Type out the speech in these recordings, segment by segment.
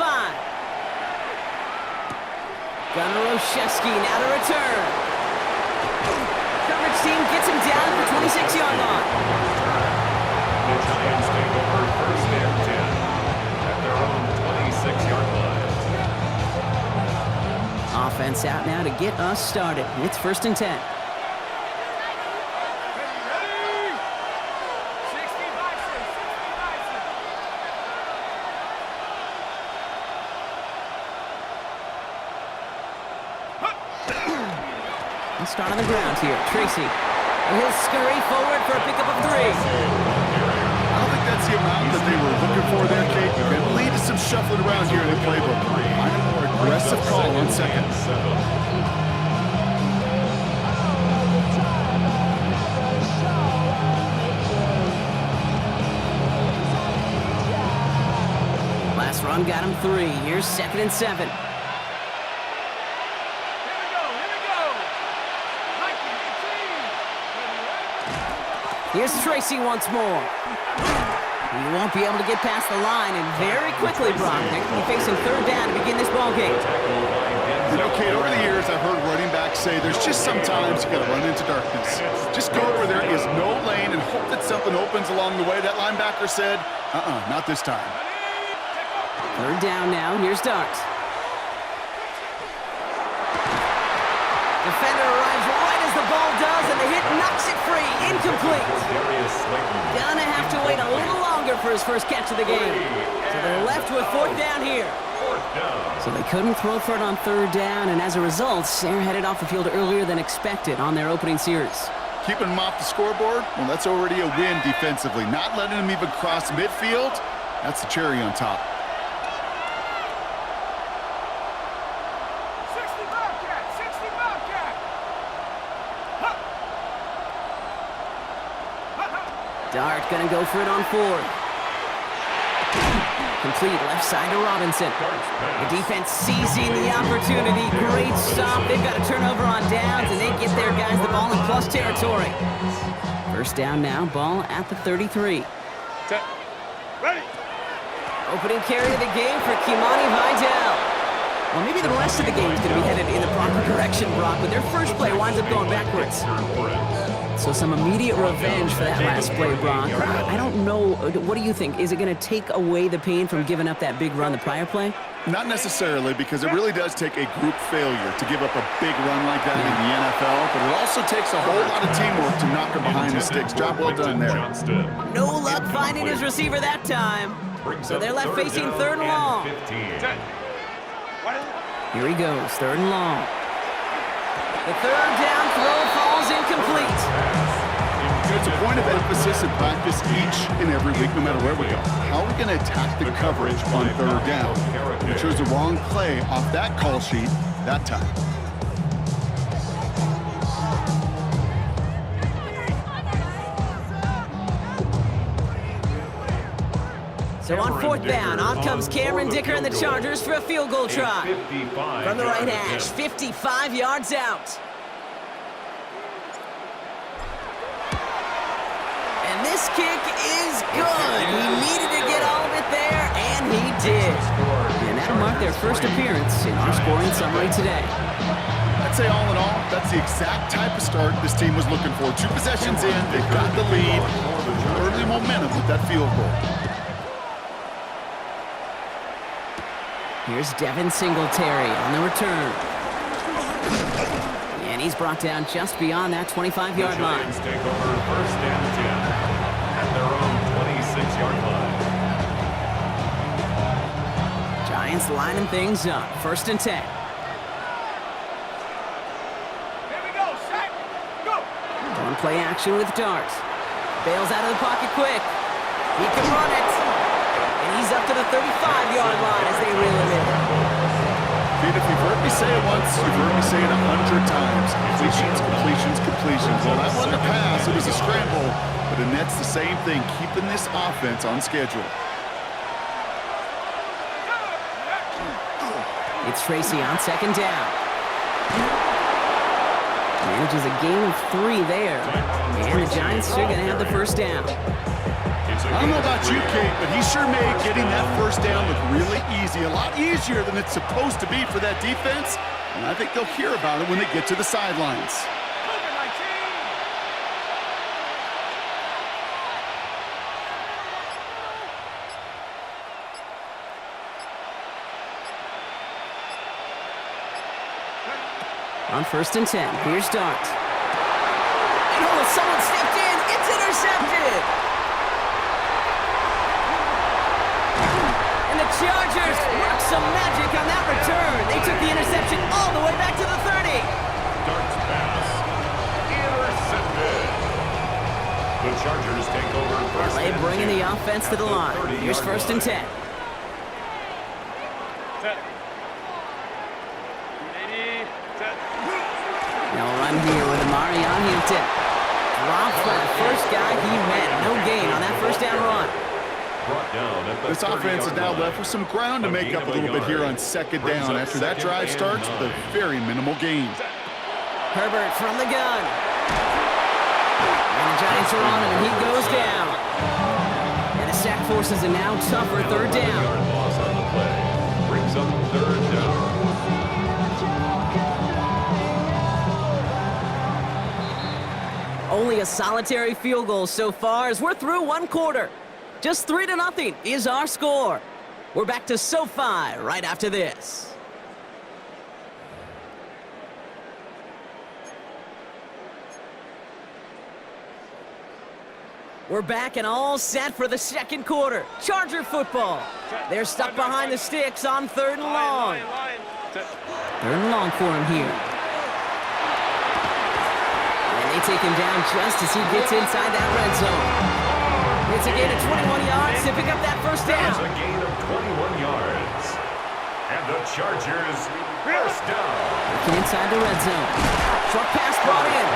25. Gunnar Olszewski now to return. Coverage team gets him down at the 26-yard line. The Giants take over first and 10 at their own 26-yard line. Offense out now to get us started. It's first and 10. Start on the ground here. Tracy. He'll scurry forward for a pickup of 3. I don't think that's the amount that they were looking for there, Kate. It can lead to some shuffling around here in the playbook. Find a more aggressive call on second. Last run got him 3. Here's second and 7. Here's Tracy once more. He won't be able to get past the line, and very quickly, Brock, they're going to be facing third down to begin this ball game. You know, Kate, over the years, I've heard running backs say there's just sometimes you got to run into darkness. Just go where there is no lane and hope that something opens along the way. That linebacker said, not this time. Third down now. Here's Darks. Defender arrives right as the ball does, and the hit knocks it free. Incomplete. Gonna have to wait a little longer for his first catch of the game. So they're left with fourth down here. So they couldn't throw for it on third down, and as a result, they're headed off the field earlier than expected on their opening series. Keeping them off the scoreboard? Well, that's already a win defensively. Not letting them even cross midfield, that's the cherry on top. Dart gonna go for it on 4. Complete left side to Robinson. The defense seizing the opportunity. Great stop. They've got a turnover on downs, and they get their guys the ball in plus territory. First down now, ball at the 33. Set. Ready. Opening carry of the game for Kimani Vidal. Well, maybe the rest of the game is going to be headed in the proper direction, Brock, but their first play winds up going backwards. So some immediate revenge for that last play, Brock. I don't know. What do you think? Is it going to take away the pain from giving up that big run the prior play? Not necessarily, because it really does take a group failure to give up a big run like that in the NFL, but it also takes a whole lot of teamwork to knock him behind the sticks. Job well done there. No luck finding his receiver that time. So they're left facing third and long. Here he goes, third and long. The third down throw falls incomplete. It's a point of emphasis in practice each and every week, no matter where we go. How are we going to attack the coverage on third down? We chose the wrong play off that call sheet that time. So on fourth down, on comes Cameron Dicker and the Chargers for a field goal try. From the right hash, 55 yards out. And this kick is good. He needed to get all of it there, and he did. And that'll mark their first appearance in our scoring summary today. I'd say all in all, that's the exact type of start this team was looking for. 2 possessions in, they've got the lead. Early momentum with that field goal. Here's Devin Singletary on the return. And he's brought down just beyond that 25-yard line. Giants take over first and 10 at their own 26-yard line. Giants lining things up. First and 10. Here we go, set, go. One play action with Dart. Bails out of the pocket quick. He can run it. And he's up to the 35-yard line as they reel him in. Pete, if you've heard me say it once, you've heard me say it 100 times. Completions, completions, completions. Well, that wasn't a pass, it was a scramble. But Annette's the same thing, keeping this offense on schedule. It's Tracy on second down. Manages a gain of 3 there. And the Giants are going to have the first down. I don't know about you, Kate, but he sure made getting that first down look really easy. A lot easier than it's supposed to be for that defense. And I think they'll hear about it when they get to the sidelines. On 1st and 10, here's Dart. And oh, someone stepped in. It's intercepted. And the Chargers worked some magic on that return. They took the interception all the way back to the 30. Dart's pass intercepted. The Chargers take over first LA and bringing 10 the offense to the line. Here's 1st and 10. They'll run here with Amari on Hampton. Drop for the first guy he met. No gain on that first down run. Brought down at the This offense is now left with some ground to make up a little bit here on 2nd down after that drive starts with a very minimal gain. Herbert from the gun. And the Giants are on him, and he goes down. And the sack forces a now tougher 3rd down. Loss on the play. Brings up 3rd down. Only a solitary field goal so far as we're through 1 quarter. Just 3-0 is our score. We're back to SoFi right after this. We're back and all set for the 2nd quarter. Charger football. They're stuck behind the sticks on 3rd and long. 3rd and long for him here. They take him down just as he gets inside that red zone. It's a gain of 21 yards to pick up that first down. That's a gain of 21 yards. And the Chargers first down. Looking inside the red zone. Short pass brought in.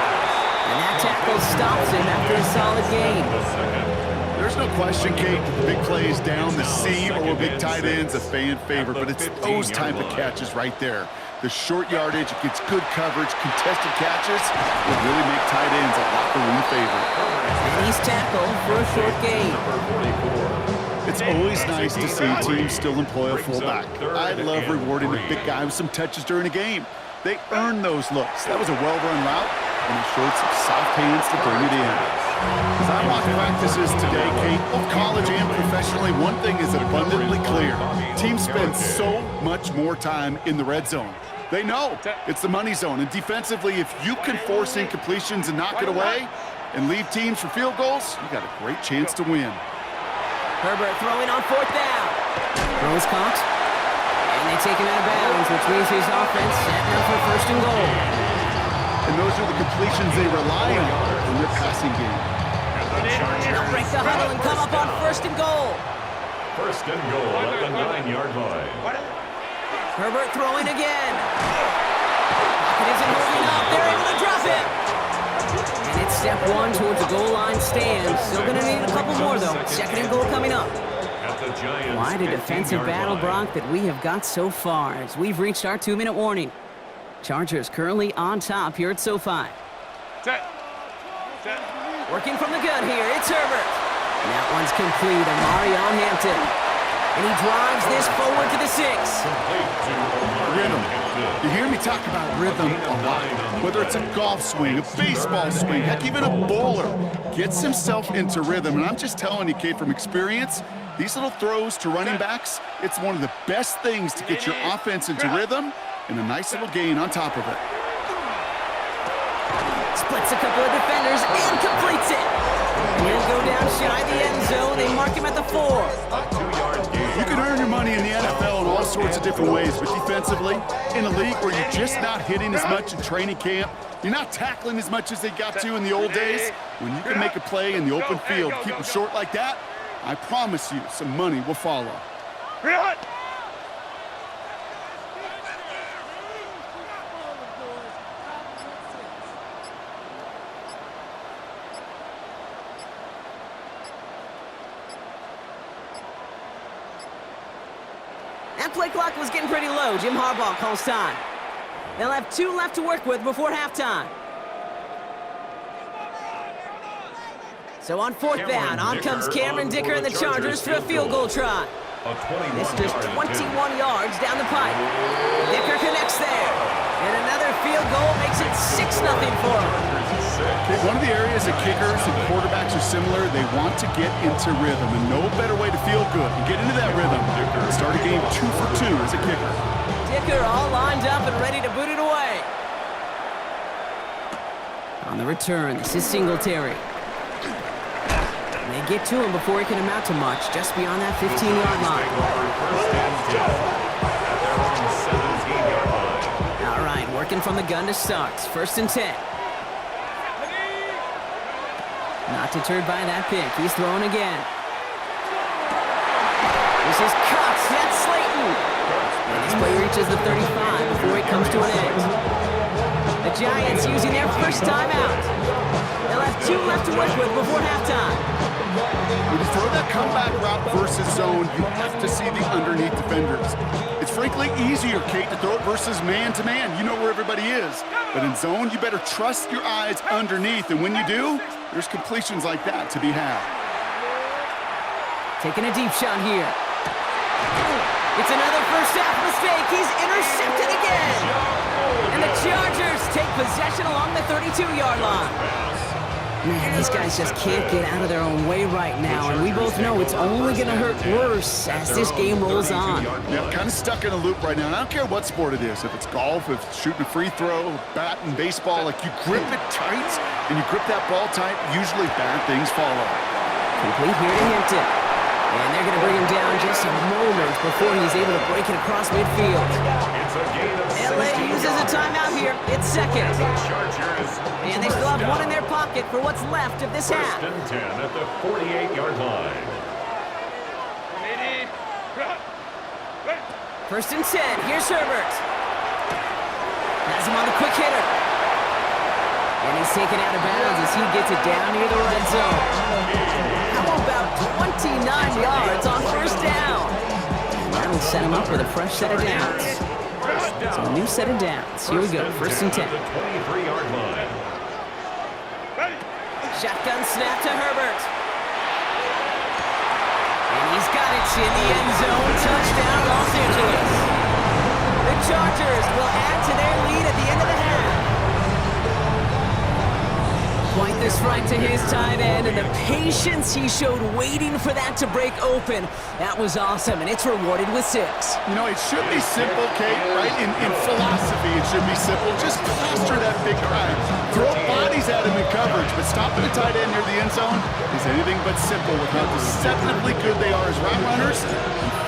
And that tackle stops him after a solid gain. There's no question, Kate, the big plays down the seam or big tight ends a fan favorite, but it's those type of catches right there. The short yardage, it gets good coverage, contested catches will really make tight ends a locker room favorite. And he's tackled for a short gain. It's always nice to see teams still employ a fullback. I love rewarding the big guy with some touches during a game. They earn those looks. That was a well-run route, and he showed some soft hands to bring it in. As I watch practices today, Kate, both college and professionally, one thing is abundantly clear. Teams spend so much more time in the red zone. They know it's the money zone, and defensively, if you can force incompletions and knock it away and leave teams for field goals, you got a great chance to win. Herbert throwing on 4th down. Throws caught. And they take him out of bounds, which means his offense set now for 1st and goal. And those are the completions they rely on in their passing game. They'll break the huddle and come up on 1st and goal. 1st and goal at the 9-yard line. Herbert throwing again. Pocket isn't holding up. They're able to drop him. And it's step 1 towards the goal line stand. Still going to need a couple more, though. 2nd and goal coming up. Quite a defensive battle, Brock, that we have got so far as we've reached our 2-minute warning. Chargers currently on top here at SoFi. Working from the gun here, it's Herbert. And that one's complete. Amari on Hampton. And he drives this forward to the 6. Rhythm. You hear me talk about rhythm a lot. Whether it's a golf swing, a baseball swing, heck, even a bowler gets himself into rhythm. And I'm just telling you, Kate, from experience, these little throws to running backs, it's one of the best things to get your offense into rhythm and a nice little gain on top of it. Splits a couple of defenders and completes it. And he'll go down shy the end zone. They mark him at the 4. You can earn your money in the NFL in all sorts of different ways, but defensively, in a league where you're just not hitting as much in training camp, you're not tackling as much as they got to in the old days, when you can make a play in the open field, keep them short like that, I promise you some money will follow. That play clock was getting pretty low. Jim Harbaugh calls time. They'll have 2 left to work with before halftime. So on fourth down, on comes Cameron Dicker and the Chargers for a field goal try. This just 21 yards down the pipe. Dicker connects there. And another field goal makes it 6-0 for him. One of the areas that kickers and quarterbacks are similar, they want to get into rhythm. And no better way to feel good and get into that rhythm. Start a game 2 for 2 as a kicker. Dicker all lined up and ready to boot it away. On the return, this is Singletary. They get to him before he can amount to much, just beyond that 15-yard line. All right, working from the gun to start. 1st and 10. Not deterred by that pick. He's throwing again. This is cut. That's Slayton. And this play reaches the 35 before it comes to an end. The Giants using their first timeout. They'll have 2 left to work with before halftime. When you throw that comeback route versus zone, you have to see the underneath defenders. It's frankly easier, Kate, to throw it versus man-to-man. You know where everybody is. But in zone, you better trust your eyes underneath. And when you do, there's completions like that to be had. Taking a deep shot here. It's another first half mistake. He's intercepted again. And the Chargers take possession along the 32-yard line. Man, these guys just can't get out of their own way right now, and we both know it's only going to hurt worse as this game rolls on. Yeah, kind of stuck in a loop right now, and I don't care what sport it is. If it's golf, if it's shooting a free throw, bat and baseball, like you grip it tight, and you grip that ball tight, usually bad things follow. Complete here to Hampton. And they're going to bring him down just a moment before he's able to break it across midfield. LA uses a timeout here. It's second. And they still have one in their pocket for what's left of this half. 1st and 10 at the 48-yard line. 1st and 10. Here's Herbert. Has him on the quick hitter. And he's taken out of bounds as he gets it down near the red zone. How about 29 yards on 1st down? And that'll set him up with a fresh set of downs. So a new set of downs. Here we go, 1st and 10. Shotgun snap to Herbert. And he's got it in the end zone. Touchdown, Los Angeles. The Chargers will add to their lead at the end of the half. Quite the strike to his tight end, and the patience he showed waiting for that to break open. That was awesome, and it's rewarded with 6. You know, it should be simple, Kate, right? In philosophy, it should be simple. Just plaster that big guy. Throw bodies at him in coverage, but stopping the tight end near the end zone is anything but simple with how deceptively good they are as route runners and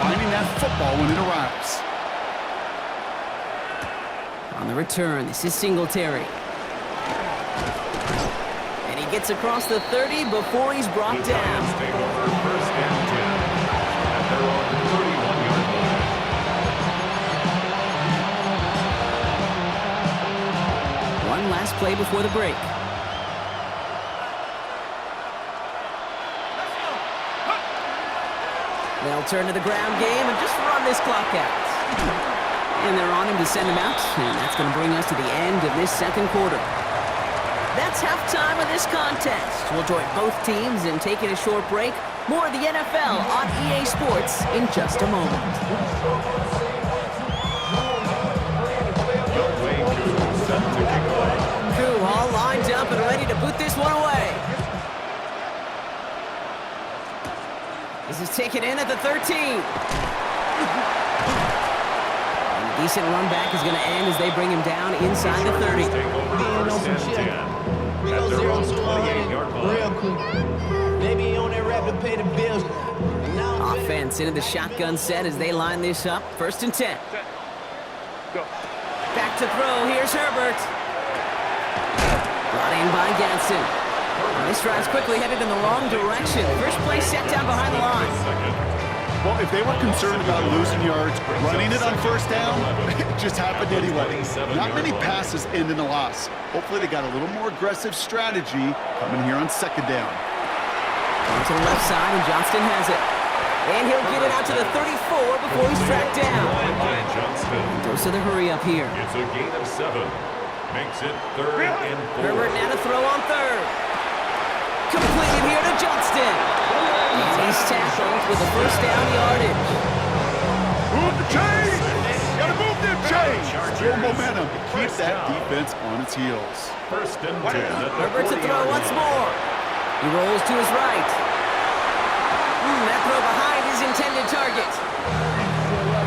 finding that football when it arrives. On the return, this is Singletary. Gets across the 30 before he's brought down. Take over 1st and 10 at their own 31-yard line. One last play before the break. They'll turn to the ground game and just run this clock out. And they're on him to send him out, and that's going to bring us to the end of this 2nd quarter. That's halftime of this contest. We'll join both teams in taking a short break. More of the NFL on EA Sports in just a moment. Crew all lined up and ready to boot this one away. This is taken in at the 13. And a decent run back is going to end as they bring him down inside the 30. Take over 1st and 10. At their own 28-yard line. Maybe on that rap to pay the bills. Offense into the shotgun set as they line this up. 1st and 10. Back to throw. Here's Herbert. Brought in by Gadsden. This drive's quickly headed in the wrong direction. First play set down behind the line. Well, if they were concerned about losing yards, running it on 1st down, it just happened anyway. Not many passes end in a loss. Hopefully they got a little more aggressive strategy coming here on 2nd down. On to the left side, and Johnston has it. And he'll get it out to the 34 before he's tracked down. Goes to the hurry up here. It's a gain of 7. Makes it 3rd and 4. Herbert now to throw on 3rd. Completed here to tackled with a first down yardage. Move the chains! Gotta move them chains! Build momentum. Keep that defense on its heels. First and 10 at the Herbert to 40-yard throw once line. more. He rolls to his right. That throw behind his intended target.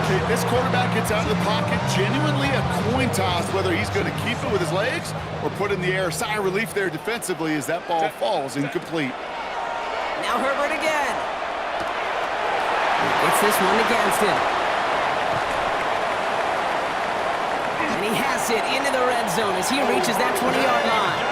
Okay, this quarterback gets out of the pocket, genuinely a coin toss whether he's going to keep it with his legs or put in the air. Sigh of relief there defensively as that ball falls incomplete. Now Herbert again. Gets this one against him. And he has it into the red zone as he reaches that 20-yard line.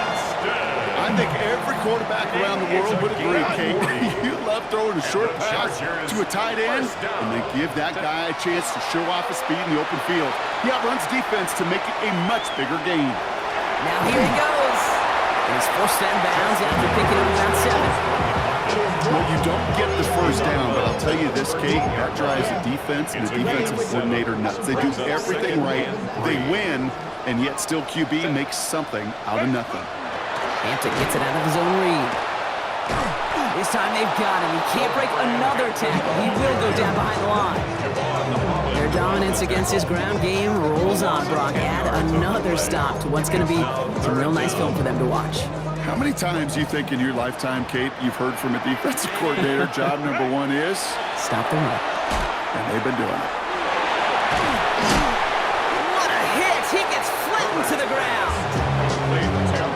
I think every quarterback around the world would agree, Kate. You love throwing a short pass to a tight end and then give that guy a chance to show off his speed in the open field. He outruns defense to make it a much bigger gain. Now here he goes. And he's forced out of bounds after picking up about 7. Well, you don't get the first down, but I'll tell you this, Kate, that drives the defense and the defensive coordinator nuts. They do everything right, they win, and yet still QB makes something out of nothing. Hampton gets it out of his own read. This time they've got him. He can't break another tackle. He will go down behind the line. Their dominance against his ground game rolls on, Brock. Add another stop to what's going to be some real nice film for them to watch. How many times do you think in your lifetime, Kate, you've heard from a defensive coordinator, job number one is? Stop the run. And they've been doing it. What a hit! He gets flattened to the ground.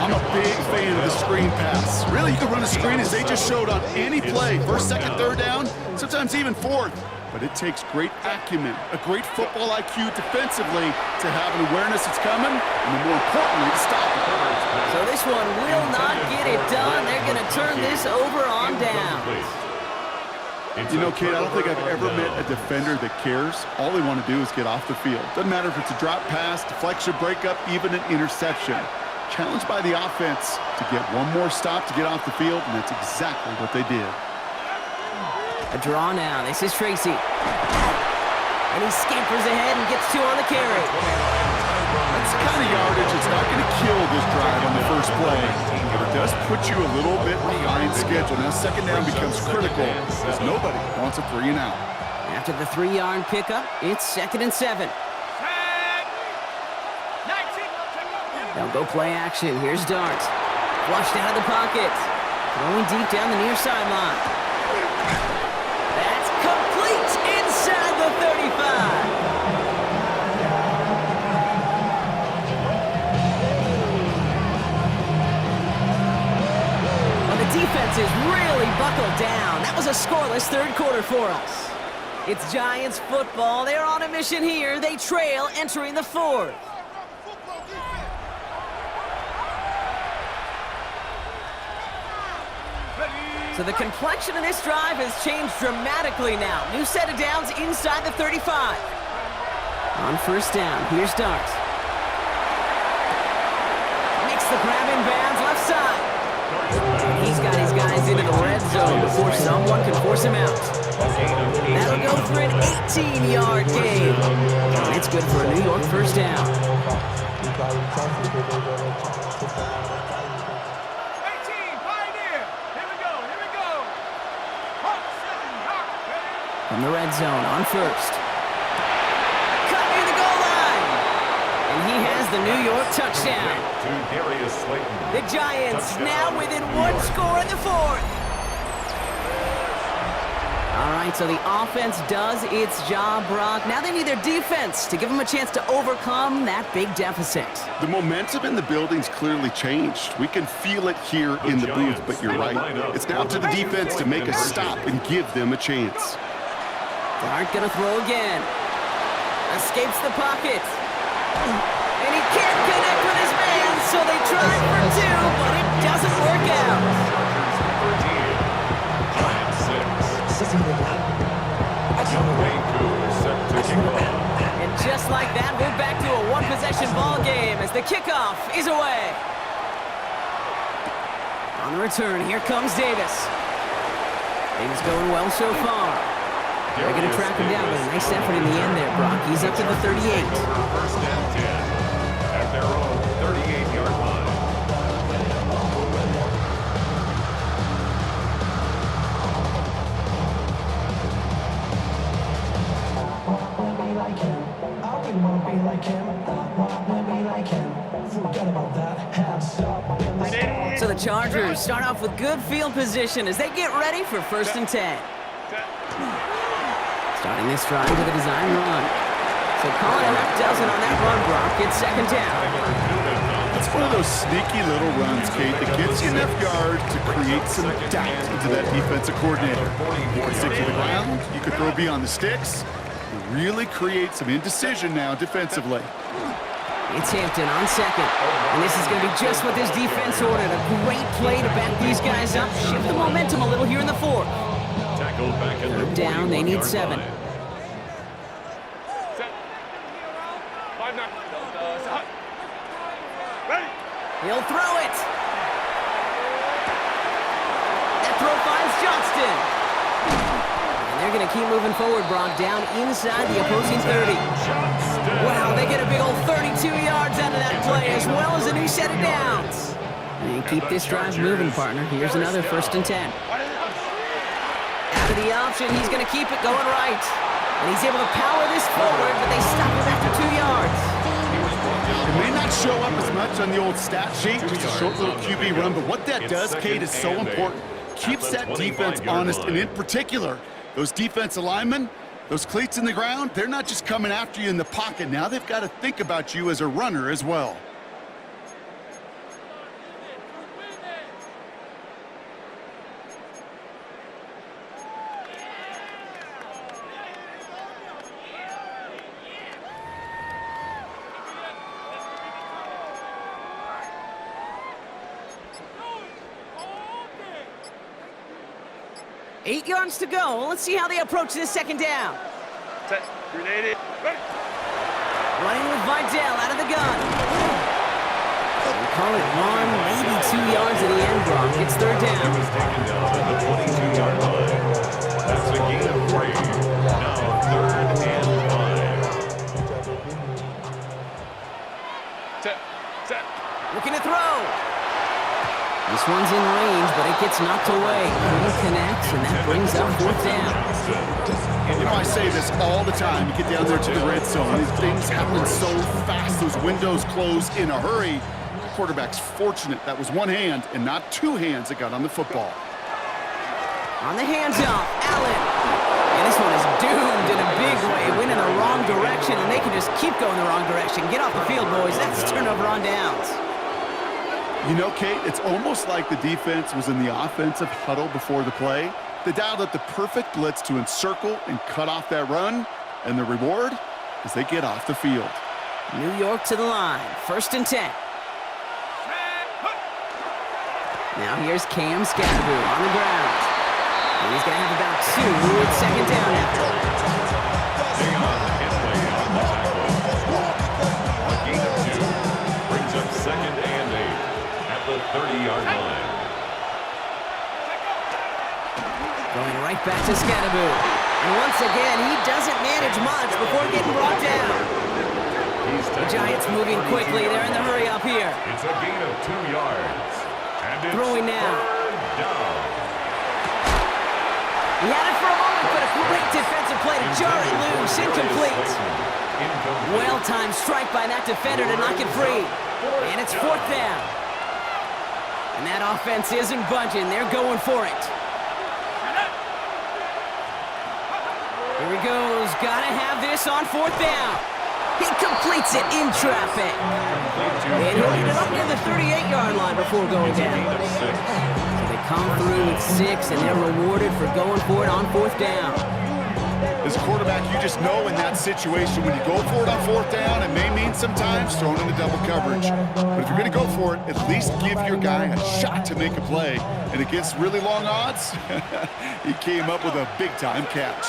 I'm a big fan of the screen pass. Really, you can run a screen as they just showed on any play. First, second, third down, sometimes even fourth. But it takes great acumen, a great football IQ defensively to have an awareness it's coming, and then more importantly, to stop it. So this one will not get it done. They're going to turn this over on down. You know, Kate, I don't think I've ever met a defender that cares. All they want to do is get off the field. Doesn't matter if it's a drop pass, deflection, breakup, even an interception. Challenged by the offense to get one more stop to get off the field, and that's exactly what they did. A draw now. This is Tracy. And he scampers ahead and gets 2 on the carry. That's the kind of yardage that's not going to kill this drive on the first play, but it does put you a little bit behind schedule. Now second down becomes critical because nobody wants a 3 and out. After the 3-yard pickup, it's 2nd and 7. They'll go play action. Here's Dart. Flushed out of the pocket. Throwing deep down the near sideline. That's complete inside the 35. Well, the defense is really buckled down. That was a scoreless third quarter for us. It's Giants football. They're on a mission here. They trail entering the 4th. So the complexion of this drive has changed dramatically now. New set of downs inside the 35. On first down, here's Dart. Makes the grab in bounds left side. He's got his guys into the red zone before someone can force him out. That'll go for an 18-yard gain. And it's good for a New York first down. From the red zone on first. Cut near the goal line. And he has the New York touchdown. The Giants now within 1 score in the 4th. All right, so the offense does its job, Brock. Now they need their defense to give them a chance to overcome that big deficit. The momentum in the building's clearly changed. We can feel it here in the booth, but you're right. It's now to the defense to make a stop and give them a chance. Dart gonna throw again. Escapes the pocket. And he can't connect with his man, so they try for 2, but it doesn't work out. And just like that, we're back to a one-possession ball game as the kickoff is away. On the return, here comes Davis. Things going well so far. They're going to track him down, but a nice effort in the end there, Brock. He's up to the 38. First and 10 at their own 38-yard line. So the Chargers start off with good field position as they get ready for 1st and 10. Starting this drive with a design run. So calling a half dozen on that run, Brock. It's 2nd down. It's one of those sneaky little runs, Kate, that gets you enough yards to create some doubt into that defensive coordinator. You can stick to the ground, you could throw beyond the sticks, you really create some indecision now defensively. It's Hampton on 2nd. And this is going to be just what this defense ordered. A great play to back these guys up, shift the momentum a little here in the 4th. Tackled back at the 3rd down, they need 7. He'll throw it. That throw finds Johnston. And they're going to keep moving forward, Brock, down inside the opposing 30. Wow, they get a big old 32 yards out of that play, as well as a new set of downs. And keep this drive moving, partner. Here's another 1st and 10. Out of the option, he's going to keep it going right. And he's able to power this forward, but they stop him after 2 yards. It may not show up as much on the old stat sheet, just a short little QB run, but what that does, Kate, is so important. Keeps that defense honest, and in particular, those defensive linemen, those cleats in the ground, they're not just coming after you in the pocket. Now they've got to think about you as a runner as well. Eight yards to go. Let's see how they approach this 2nd down. Set. Grenade it. Ready. Running with Vidal out of the gun. We call it 1, maybe 2 yards at the end, Brock. It's 3rd He down. was taken down at the 22-yard line. That's a gain of 3. Now 3rd and 5. Set. Looking to throw. This one's in range, but it gets knocked away. He connects, and that brings up 4th down. You know, I say this all the time. You get down there to the red zone. These things happen so fast. Those windows close in a hurry. The quarterback's fortunate that was one hand and not 2 hands that got on the football. On the hands-off, Allen. And this one is doomed in a big way. Went in the wrong direction, and they can just keep going the wrong direction. Get off the field, boys. That's turnover on downs. You know, Kate, it's almost like the defense was in the offensive huddle before the play. They dialed up the perfect blitz to encircle and cut off that run, and the reward is they get off the field. New York to the line, 1st and 10. Now here's Cam Scatterboot on the ground. And he's going to have about 2 with 2nd down now. Big on Henley on the tackle. A gain of 2 brings up 2nd and 8 at the 30-yard line. Going right back to Scatterboot. And once again, he doesn't manage much before getting brought down. The Giants moving quickly. They're in the hurry up here. It's a gain of 2 yards. And it's Throwing now. 3rd down. He had it for a moment, but a great defensive play to jar it loose. Incomplete. Well-timed strike by that defender to knock it free. And it's 4th down. And that offense isn't budging. They're going for it. Here he goes. Gotta have this on 4th down. He completes it in traffic. And he'll get it up near the 38-yard line before going down. So they come through with 6, and they're rewarded for going for it on 4th down. As a quarterback, you just know in that situation, when you go for it on 4th down, it may mean sometimes throwing into double coverage. But if you're going to go for it, at least give your guy a shot to make a play. And against really long odds, he came up with a big-time catch.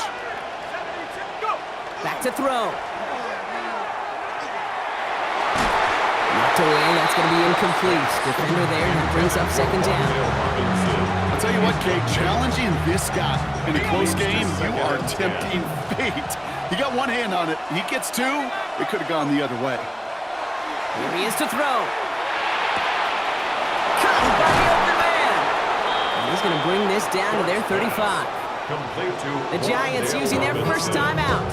Back to throw. Knocked away, that's going to be incomplete. Defender there, that brings up 2nd down. I'll tell you what, Kate, challenging this guy in a close game, you are tempting fate. He got one hand on it. He gets 2. It could have gone the other way. Here he is to throw. Caught by the open man. And he's going to bring this down to their 35. The Giants using their first timeout.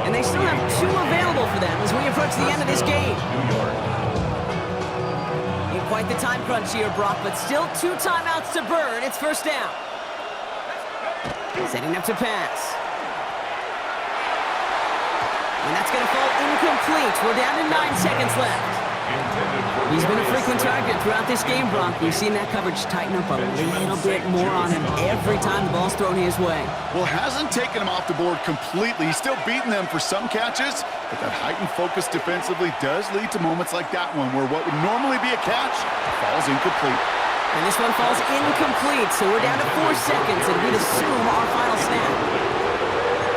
And they still have 2 available for them as we approach the end of this game. In quite the time crunch here, Brock, but still 2 timeouts to burn. It's first down. Setting up to pass. And that's going to fall incomplete. We're down to 9 seconds left. He's been a frequent target throughout this game, Brock. We've seen that coverage tighten up a little bit more on him every time the ball's thrown his way. Well, hasn't taken him off the board completely. He's still beating them for some catches, but that heightened focus defensively does lead to moments like that one where what would normally be a catch falls incomplete. And this one falls incomplete, so we're down to 4 seconds, and we'd assume our final snap.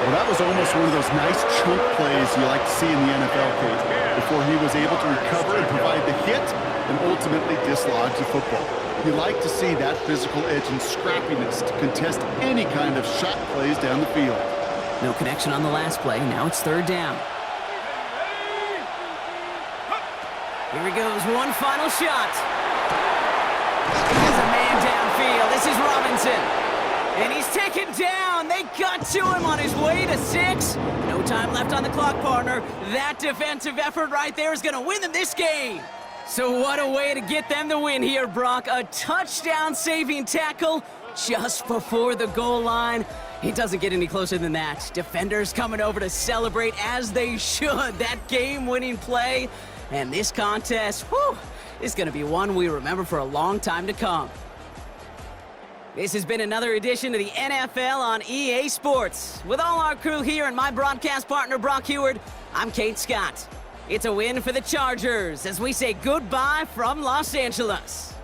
Well, that was almost one of those nice chunk plays you like to see in the NFL, Kate, before he was able to recover and provide the hit and ultimately dislodge the football. You like to see that physical edge and scrappiness to contest any kind of shot plays down the field. No connection on the last play. Now it's third down. Here he goes. One final shot. There's a man downfield. This is Robinson. And he's taken down. They got to him on his way to 6. No time left on the clock, partner. That defensive effort right there is going to win them this game. So what a way to get them the win here, Brock. A touchdown-saving tackle just before the goal line. It doesn't get any closer than that. Defenders coming over to celebrate as they should. That game-winning play. And this contest, whew, is going to be one we remember for a long time to come. This has been another edition of the NFL on EA Sports. With all our crew here and my broadcast partner, Brock Heward, I'm Kate Scott. It's a win for the Chargers as we say goodbye from Los Angeles.